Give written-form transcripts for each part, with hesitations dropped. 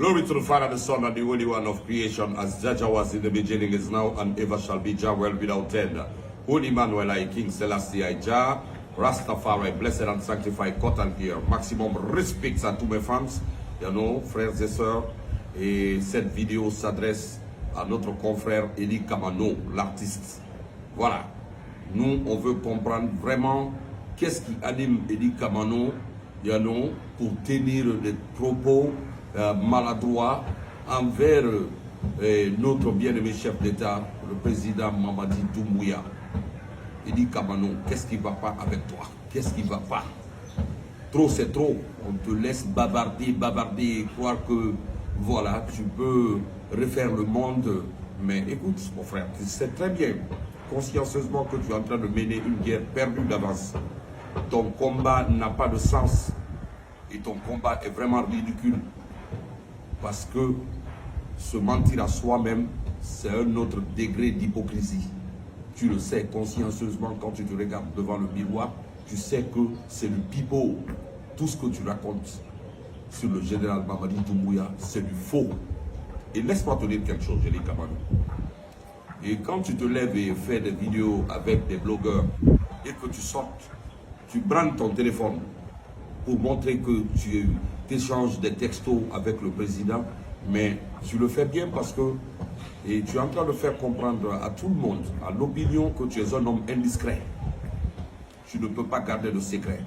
Glory to the Father, the Son, and the Holy One of creation, as Jaja was in the beginning, is now, and ever shall be, Jah well without end. Holy Emmanuel, I King Celestia, I Jah, Rastafari, blessed and sanctified, caught and here. Maximum respect à tous mes fans, frères et sœurs. Et cette vidéo s'adresse à notre confrère Eli Kamano, l'artiste. Voilà. Nous, on veut comprendre vraiment qu'est-ce qui anime Eli Kamano, pour tenir des propos maladroit envers notre bien-aimé chef d'État, le président Mamadi Doumbouya. Il dit Kamano, qu'est-ce qui ne va pas avec toi? Qu'est-ce qui ne va pas? Trop c'est trop. On te laisse bavarder et croire que voilà, tu peux refaire le monde. Mais écoute, mon frère, tu sais très bien, consciencieusement, que tu es en train de mener une guerre perdue d'avance. Ton combat n'a pas de sens. Et ton combat est vraiment ridicule. Parce que se mentir à soi-même, c'est un autre degré d'hypocrisie. Tu le sais consciencieusement quand tu te regardes devant le miroir, tu sais que c'est du pipeau. Tout ce que tu racontes sur le général Mamadi Doumbouya, c'est du faux. Et laisse-moi te dire quelque chose, Eli Kamano. Et quand tu te lèves et fais des vidéos avec des blogueurs et que tu sortes, tu branles ton téléphone pour montrer que tu échanges des textos avec le président, mais tu le fais bien parce que tu es en train de faire comprendre à tout le monde, à l'opinion, que tu es un homme indiscret. Tu ne peux pas garder de secret.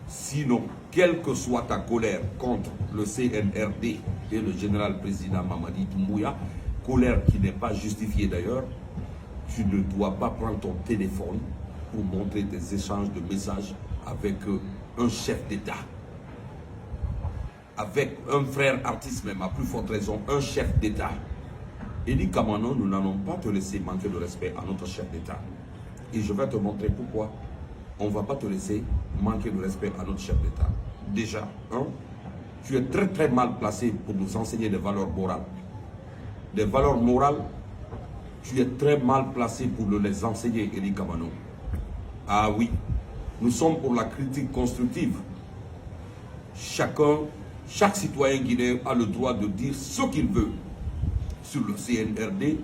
Sinon, quelle que soit ta colère contre le CNRD et le général président Mamadi Doumbouya, colère qui n'est pas justifiée d'ailleurs, tu ne dois pas prendre ton téléphone pour montrer des échanges de messages avec un chef d'État, avec un frère artiste même, à plus forte raison, un chef d'État. Eli Kamano, nous n'allons pas te laisser manquer de respect à notre chef d'État. Et je vais te montrer pourquoi on ne va pas te laisser manquer de respect à notre chef d'État. Déjà, tu es très très mal placé pour nous enseigner des valeurs morales. Des valeurs morales, tu es très mal placé pour nous les enseigner, Eli Kamano. Ah oui, nous sommes pour la critique constructive. Chaque citoyen guinéen a le droit de dire ce qu'il veut sur le CNRD,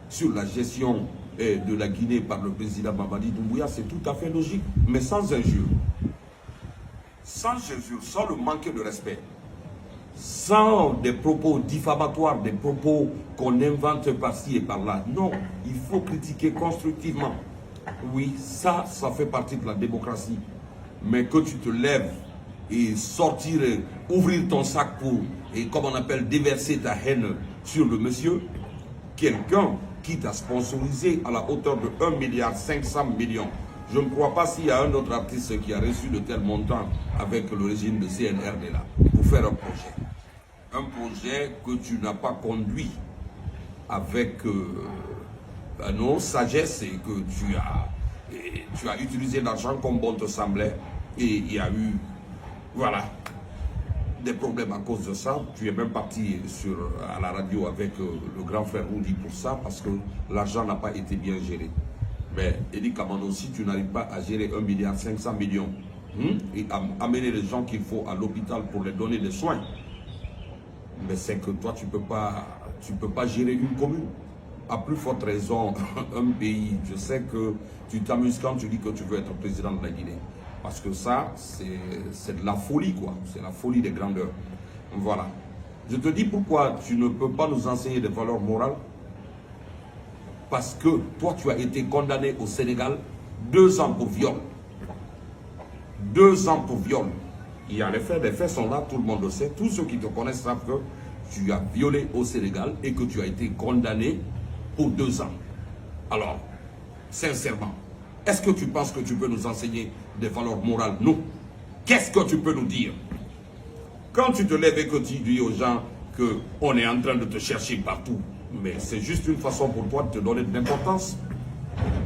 sur la gestion de la Guinée par le président Mamadi Doumbouya, c'est tout à fait logique, mais sans injure. Sans injure, sans le manquer de respect, sans des propos diffamatoires, des propos qu'on invente par-ci et par-là. Non, il faut critiquer constructivement. Oui, ça fait partie de la démocratie. Mais que tu te lèves et sortir, ouvrir ton sac pour, et comme on appelle, déverser ta haine sur le monsieur, quelqu'un qui t'a sponsorisé à la hauteur de 1,5 milliard. Je ne crois pas s'il y a un autre artiste qui a reçu de tels montants avec le régime de CNRD là, pour faire un projet. Un projet que tu n'as pas conduit avec sagesse et que tu as utilisé l'argent comme bon te semblait. Et il y a eu, voilà, des problèmes à cause de ça. Tu es même parti à la radio avec le grand frère Rudy pour ça, parce que l'argent n'a pas été bien géré. Mais Eli Kamano, si tu n'arrives pas à gérer 1,5 milliard et à amener les gens qu'il faut à l'hôpital pour les donner des soins, mais c'est que toi, tu peux pas gérer une commune. À plus forte raison, un pays. Je sais que tu t'amuses quand tu dis que tu veux être président de la Guinée. Parce que ça, c'est de la folie, quoi. C'est la folie des grandeurs. Voilà. Je te dis pourquoi tu ne peux pas nous enseigner des valeurs morales. Parce que toi, tu as été condamné au Sénégal 2 ans pour viol. 2 ans pour viol. Il y a les faits sont là, tout le monde le sait. Tous ceux qui te connaissent savent que tu as violé au Sénégal et que tu as été condamné pour 2 ans. Alors, sincèrement, est-ce que tu penses que tu peux nous enseigner des valeurs morales? Non. Qu'est-ce que tu peux nous dire? Quand tu te lèves et que tu dis aux gens qu'on est en train de te chercher partout, mais c'est juste une façon pour toi de te donner de l'importance.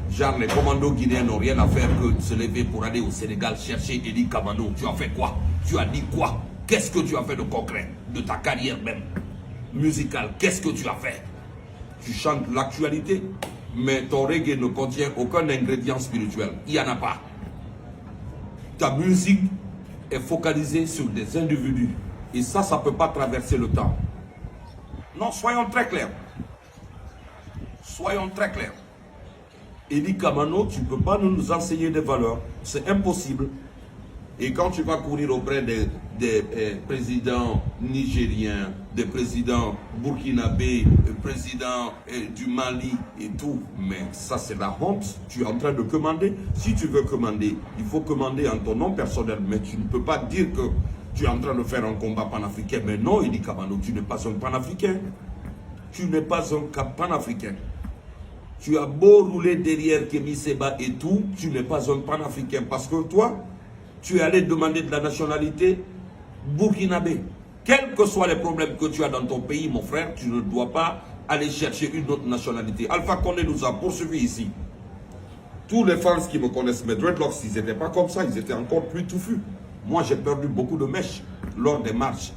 Genre, les commandos guinéens n'ont rien à faire que de se lever pour aller au Sénégal chercher Eli Kamano. Tu as fait quoi? Tu as dit quoi? Qu'est-ce que tu as fait de concret? De ta carrière même musicale, qu'est-ce que tu as fait? Tu chantes l'actualité, mais ton reggae ne contient aucun ingrédient spirituel. Il n'y en a pas. Ta musique est focalisée sur des individus Et ça ne peut pas traverser le temps. Non, soyons très clairs. Soyons très clairs. Eli Kamano, tu ne peux pas nous enseigner des valeurs. C'est impossible. Et quand tu vas courir auprès des présidents nigériens, des présidents burkinabés, des présidents du Mali et tout, mais ça c'est la honte. Tu es en train de commander. Si tu veux commander, il faut commander en ton nom personnel, mais tu ne peux pas dire que tu es en train de faire un combat panafricain. Mais non, Eli Kamano, tu n'es pas un panafricain. Tu n'es pas un panafricain. Tu as beau rouler derrière Kémy Séba et tout, tu n'es pas un panafricain parce que toi, tu es allé demander de la nationalité burkinabé. Quels que soient les problèmes que tu as dans ton pays, mon frère, tu ne dois pas aller chercher une autre nationalité. Alpha Condé nous a poursuivis ici. Tous les fans qui me connaissent, mes dreadlocks, ils n'étaient pas comme ça, ils étaient encore plus touffus. Moi, j'ai perdu beaucoup de mèches lors des marches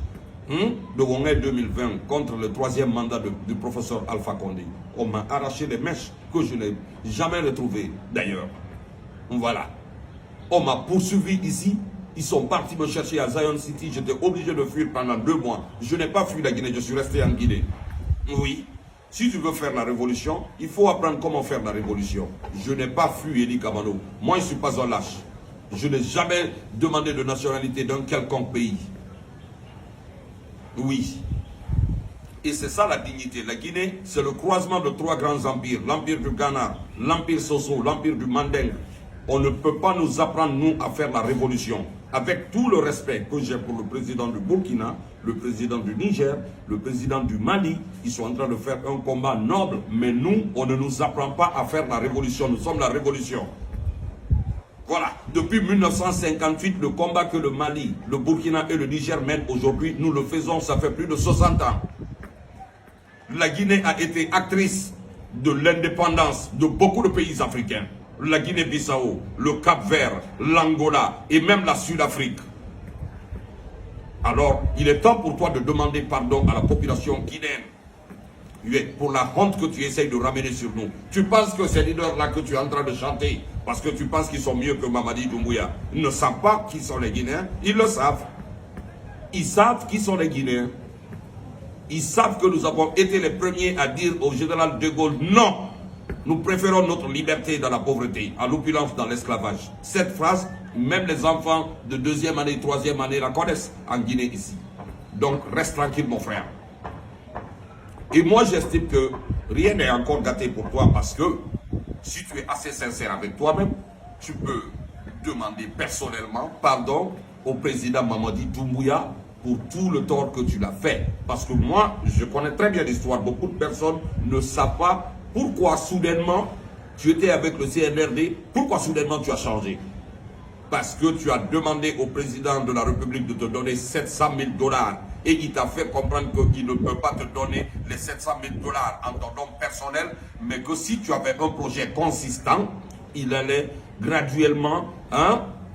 de Wongé 2020 contre le 3e mandat du professeur Alpha Condé. On m'a arraché les mèches que je n'ai jamais retrouvées d'ailleurs. Voilà. On m'a poursuivi ici. Ils sont partis me chercher à Zion City. J'étais obligé de fuir pendant 2 mois. Je n'ai pas fui la Guinée, je suis resté en Guinée. Oui. Si tu veux faire la révolution, il faut apprendre comment faire la révolution. Je n'ai pas fui Eli Kamano. Moi, je ne suis pas un lâche. Je n'ai jamais demandé de nationalité d'un quelconque pays. Oui. Et c'est ça la dignité. La Guinée, c'est le croisement de 3 grands empires. L'empire du Ghana, l'empire Soso, l'empire du Mandeng. On ne peut pas nous apprendre, nous, à faire la révolution. Avec tout le respect que j'ai pour le président du Burkina, le président du Niger, le président du Mali, ils sont en train de faire un combat noble. Mais nous, on ne nous apprend pas à faire la révolution. Nous sommes la révolution. Voilà. Depuis 1958, le combat que le Mali, le Burkina et le Niger mènent aujourd'hui, nous le faisons, ça fait plus de 60 ans. La Guinée a été actrice de l'indépendance de beaucoup de pays africains. La Guinée-Bissau, le Cap-Vert, l'Angola et même la Sud-Afrique. Alors, il est temps pour toi de demander pardon à la population guinéenne pour la honte que tu essayes de ramener sur nous. Tu penses que ces leaders-là que tu es en train de chanter, parce que tu penses qu'ils sont mieux que Mamadi Doumbouya, ils ne savent pas qui sont les Guinéens. Ils le savent. Ils savent qui sont les Guinéens. Ils savent que nous avons été les premiers à dire au général de Gaulle, non, nous préférons notre liberté dans la pauvreté, à l'opulence dans l'esclavage. Cette phrase, même les enfants de 2e année, 3e année la connaissent en Guinée ici. Donc reste tranquille mon frère. Et moi j'estime que rien n'est encore gâté pour toi parce que si tu es assez sincère avec toi-même, tu peux demander personnellement pardon au président Mamadi Doumbouya pour tout le tort que tu l'as fait. Parce que moi, je connais très bien l'histoire. Beaucoup de personnes ne savent pas pourquoi soudainement tu étais avec le CNRD, pourquoi soudainement tu as changé. Parce que tu as demandé au président de la République de te donner 700 000 $ et il t'a fait comprendre qu'il ne peut pas te donner les 700 000 $ en ton nom personnel, mais que si tu avais un projet consistant, il allait graduellement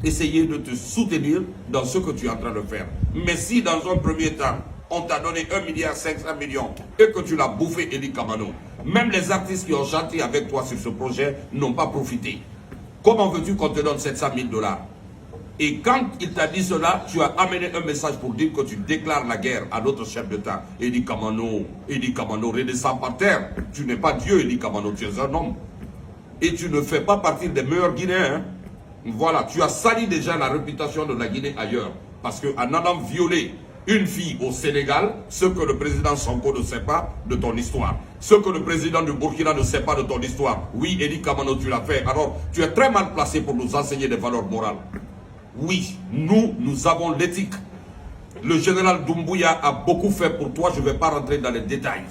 essayer de te soutenir dans ce que tu es en train de faire. Mais si dans un premier temps, on t'a donné 1,5 milliard et que tu l'as bouffé, Eli Kamano, même les artistes qui ont chanté avec toi sur ce projet n'ont pas profité. Comment veux-tu qu'on te donne 700 000 $? Et quand il t'a dit cela, tu as amené un message pour dire que tu déclares la guerre à notre chef d'État. Eli Kamano, redescends par terre. Tu n'es pas Dieu, Eli Kamano, tu es un homme. Et tu ne fais pas partie des meilleurs Guinéens. Hein? Voilà, tu as sali déjà la réputation de la Guinée ailleurs. Parce qu'en allant violer une fille au Sénégal, ce que le président Sonko ne sait pas de ton histoire. Ce que le président du Burkina ne sait pas de ton histoire. Oui, Eli Kamano, tu l'as fait. Alors, tu es très mal placé pour nous enseigner des valeurs morales. Oui, nous avons l'éthique. Le général Doumbouya a beaucoup fait pour toi. Je ne vais pas rentrer dans les détails.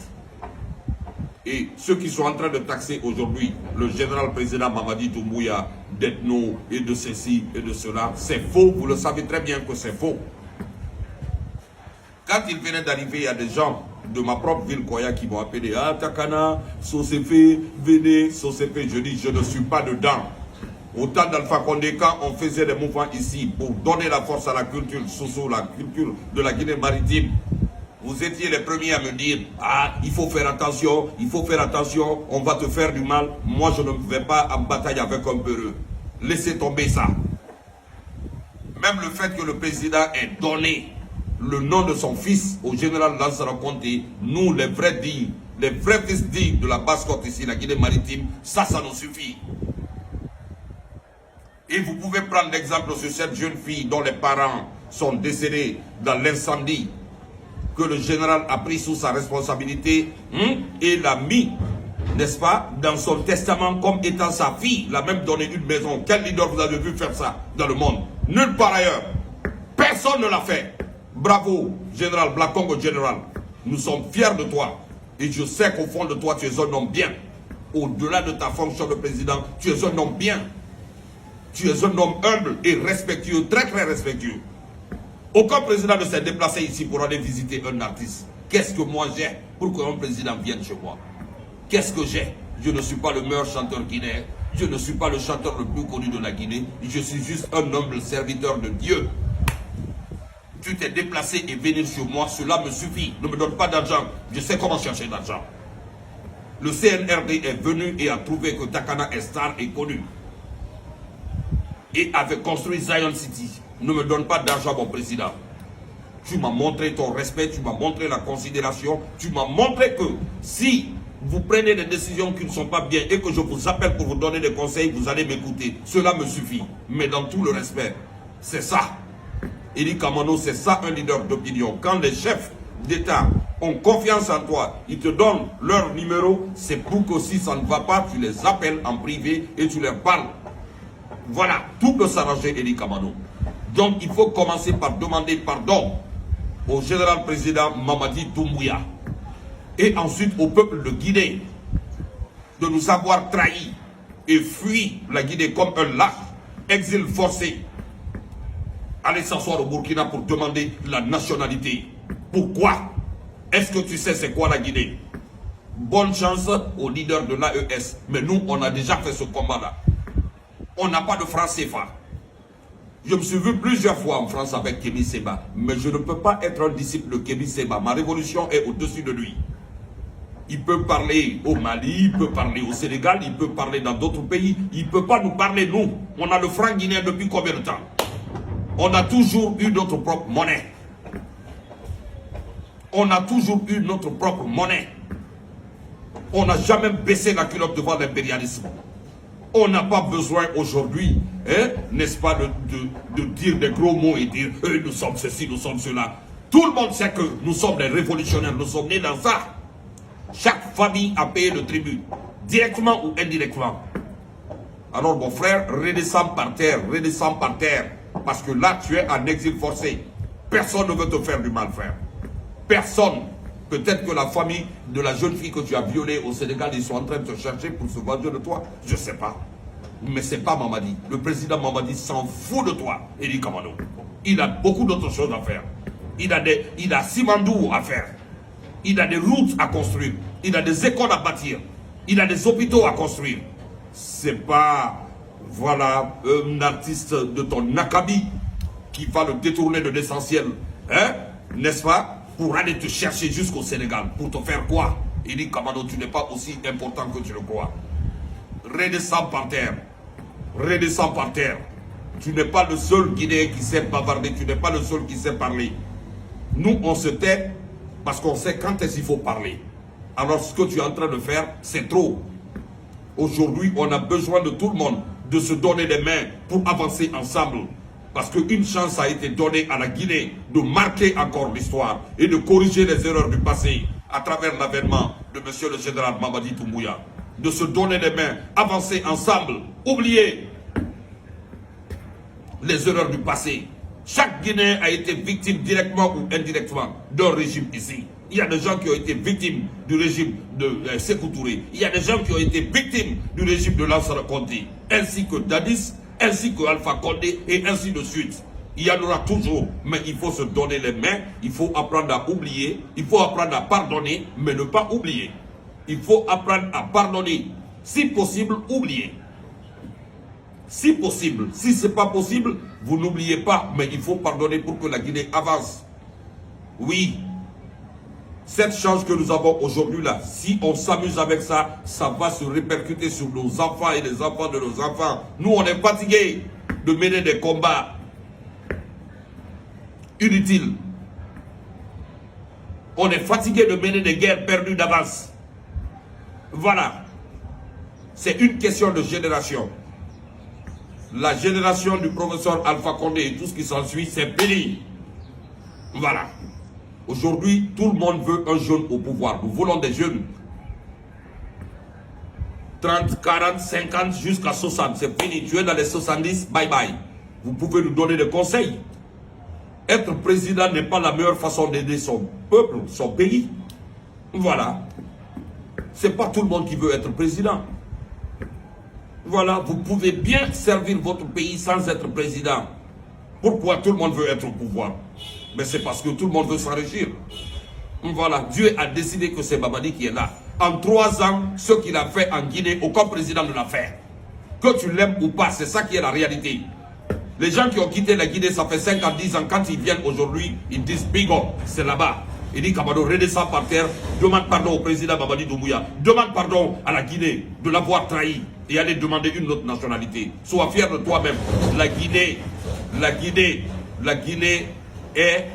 Et ceux qui sont en train de taxer aujourd'hui le général président Mamadi Doumbouya d'ethno et de ceci et de cela, c'est faux. Vous le savez très bien que c'est faux. Quand il venait d'arriver, il y a des gens de ma propre ville, Koya, qui m'ont appelé. Ah, Takana, Sosefe, venez, Sosefe. Je dis, je ne suis pas dedans. Au temps d'Alpha Condé, quand on faisait des mouvements ici pour donner la force à la culture Soso, la culture de la Guinée maritime, vous étiez les premiers à me dire, ah, il faut faire attention, on va te faire du mal. Moi, je ne vais pas en bataille avec un peureux. Laissez tomber ça. Même le fait que le président ait donné le nom de son fils au général Lansana Conté, nous les vrais dignes, les vrais fils dignes de la Basse-Côte ici, la Guinée maritime, ça nous suffit. Et vous pouvez prendre l'exemple sur cette jeune fille dont les parents sont décédés dans l'incendie que le général a pris sous sa responsabilité et l'a mis, n'est-ce pas, dans son testament comme étant sa fille. Il a même donné une maison. Quel leader vous avez vu faire ça dans le monde? Nulle part ailleurs. Personne ne l'a fait. Bravo, général Black Congo Général. Nous sommes fiers de toi. Et je sais qu'au fond de toi, tu es un homme bien. Au-delà de ta fonction de président, tu es un homme bien. Tu es un homme humble et respectueux, très très respectueux. Aucun président ne s'est déplacé ici pour aller visiter un artiste. Qu'est-ce que moi j'ai pour qu'un président vienne chez moi? Qu'est-ce que j'ai? Je ne suis pas le meilleur chanteur guinéen. Je ne suis pas le chanteur le plus connu de la Guinée. Je suis juste un humble serviteur de Dieu. Tu t'es déplacé et venir chez moi, cela me suffit. Ne me donne pas d'argent. Je sais comment chercher d'argent. Le CNRD est venu et a trouvé que Takana est star et connu. Et avait construit Zion City. Ne me donne pas d'argent, mon président. Tu m'as montré ton respect, tu m'as montré la considération, tu m'as montré que si vous prenez des décisions qui ne sont pas bien et que je vous appelle pour vous donner des conseils, vous allez m'écouter. Cela me suffit. Mais dans tout le respect, c'est ça. Eli Kamano, c'est ça un leader d'opinion. Quand les chefs d'État ont confiance en toi, ils te donnent leur numéro, c'est pour que si ça ne va pas, tu les appelles en privé et tu leur parles. Voilà, tout peut s'arranger, Eli Kamano. Donc il faut commencer par demander pardon au général président Mamadi Doumbouya et ensuite au peuple de Guinée de nous avoir trahis et fui la Guinée comme un lâche, exil forcé. Allez s'asseoir au Burkina pour demander la nationalité. Pourquoi? Est-ce que tu sais c'est quoi la Guinée? Bonne chance aux leaders de l'AES. Mais nous, on a déjà fait ce combat-là. On n'a pas de franc CFA. Je me suis vu plusieurs fois en France avec Kémy Séba. Mais je ne peux pas être un disciple de Kémy Séba. Ma révolution est au-dessus de lui. Il peut parler au Mali, il peut parler au Sénégal, il peut parler dans d'autres pays. Il ne peut pas nous parler, nous. On a le franc guinéen depuis combien de temps? On a toujours eu notre propre monnaie. On a toujours eu notre propre monnaie. On n'a jamais baissé la culotte devant l'impérialisme. On n'a pas besoin aujourd'hui, n'est-ce pas, de dire des gros mots et dire nous sommes ceci, nous sommes cela. Tout le monde sait que nous sommes des révolutionnaires, nous sommes nés dans ça. Chaque famille a payé le tribut, directement ou indirectement. Alors mon frère, redescends par terre, parce que là tu es en exil forcé. Personne ne veut te faire du mal, frère. Personne. Peut-être que la famille de la jeune fille que tu as violée au Sénégal, ils sont en train de te chercher pour se venger de toi. Je ne sais pas. Mais ce n'est pas Mamadi. Le président Mamadi s'en fout de toi, Eli Kamano. Il a beaucoup d'autres choses à faire. Il a Simandou à faire. Il a des routes à construire. Il a des écoles à bâtir. Il a des hôpitaux à construire. C'est pas, voilà, un artiste de ton Nakabi qui va le détourner de l'essentiel. Hein? N'est-ce pas? Pour aller te chercher jusqu'au Sénégal. Pour te faire quoi? Eli Kamano, tu n'es pas aussi important que tu le crois. Redescends par terre. Redescends par terre. Tu n'es pas le seul Guinéen qui sait bavarder. Tu n'es pas le seul qui sait parler. Nous, on se tait parce qu'on sait quand est-ce qu'il faut parler. Alors, ce que tu es en train de faire, c'est trop. Aujourd'hui, on a besoin de tout le monde de se donner les mains pour avancer ensemble. Parce qu'une chance a été donnée à la Guinée de marquer encore l'histoire et de corriger les erreurs du passé à travers l'avènement de monsieur le général Mamadi Doumbouya. De se donner les mains, avancer ensemble, oublier les erreurs du passé. Chaque Guinéen a été victime directement ou indirectement d'un régime ici. Il y a des gens qui ont été victimes du régime de Sékou Touré. Il y a des gens qui ont été victimes du régime de Lansana Conté, ainsi que Dadis, ainsi que Alpha Condé, et ainsi de suite. Il y en aura toujours, mais il faut se donner les mains, il faut apprendre à oublier, il faut apprendre à pardonner, mais ne pas oublier. Il faut apprendre à pardonner. Si possible, oublier. Si possible, si ce n'est pas possible, vous n'oubliez pas, mais il faut pardonner pour que la Guinée avance. Oui. Cette chance que nous avons aujourd'hui là, si on s'amuse avec ça, ça va se répercuter sur nos enfants et les enfants de nos enfants. Nous, on est fatigués de mener des combats inutiles. On est fatigué de mener des guerres perdues d'avance. Voilà. C'est une question de génération. La génération du professeur Alpha Condé et tout ce qui s'ensuit, c'est fini. Voilà. Aujourd'hui, tout le monde veut un jeune au pouvoir. Nous voulons des jeunes. 30, 40, 50, jusqu'à 60. C'est fini. Tu es dans les 70, bye bye. Vous pouvez nous donner des conseils. Être président n'est pas la meilleure façon d'aider son peuple, son pays. Voilà. C'est pas tout le monde qui veut être président. Voilà, vous pouvez bien servir votre pays sans être président. Pourquoi tout le monde veut être au pouvoir? Mais c'est parce que tout le monde veut s'enrichir. Voilà, Dieu a décidé que c'est Mamadi qui est là. En 3 ans, ce qu'il a fait en Guinée, aucun président ne l'a fait. Que tu l'aimes ou pas, c'est ça qui est la réalité. Les gens qui ont quitté la Guinée, ça fait 5 ans, 10 ans, quand ils viennent aujourd'hui, ils disent Bigo, c'est là-bas. Il dit Kamado, redescends par terre, demande pardon au président Mamadi Doumbouya, demande pardon à la Guinée de l'avoir trahi et aller demander une autre nationalité. Sois fier de toi-même. La Guinée est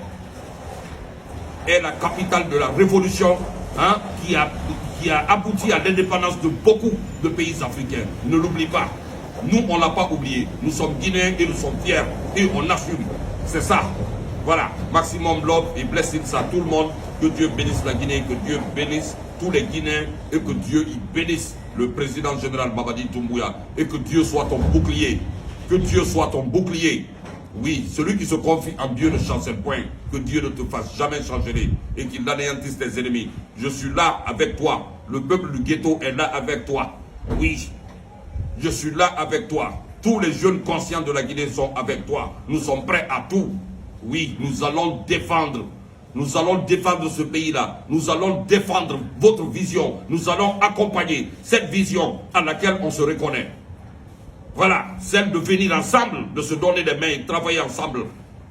la capitale de la révolution, hein, qui a abouti à l'indépendance de beaucoup de pays africains. Ne l'oublie pas. Nous, on ne l'a pas oublié. Nous sommes Guinéens et nous sommes fiers. Et on assume. C'est ça. Voilà. Maximum love et blessings à tout le monde. Que Dieu bénisse la Guinée, que Dieu bénisse tous les Guinéens et que Dieu y bénisse le président général Mamadi Doumbouya. Et que Dieu soit ton bouclier. Que Dieu soit ton bouclier. Oui, celui qui se confie en Dieu ne chancelle point. Que Dieu ne te fasse jamais changer et qu'il anéantisse tes ennemis. Je suis là avec toi. Le peuple du ghetto est là avec toi. Oui, je suis là avec toi. Tous les jeunes conscients de la Guinée sont avec toi. Nous sommes prêts à tout. Oui, nous allons défendre. Nous allons défendre ce pays-là. Nous allons défendre votre vision. Nous allons accompagner cette vision à laquelle on se reconnaît. Voilà, celle de venir ensemble, de se donner des mains, travailler ensemble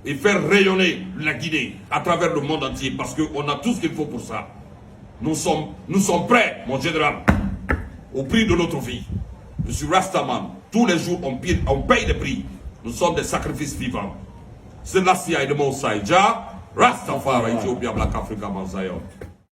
et faire rayonner la Guinée à travers le monde entier parce qu'on a tout ce qu'il faut pour ça. Nous sommes prêts, mon général, au prix de notre vie. Je suis Rastaman. Tous les jours, on paye des prix. Nous sommes des sacrifices vivants. C'est la CIA de Moussa Jah, Rastafari, Ethiopia, Black Africa, Manzayon.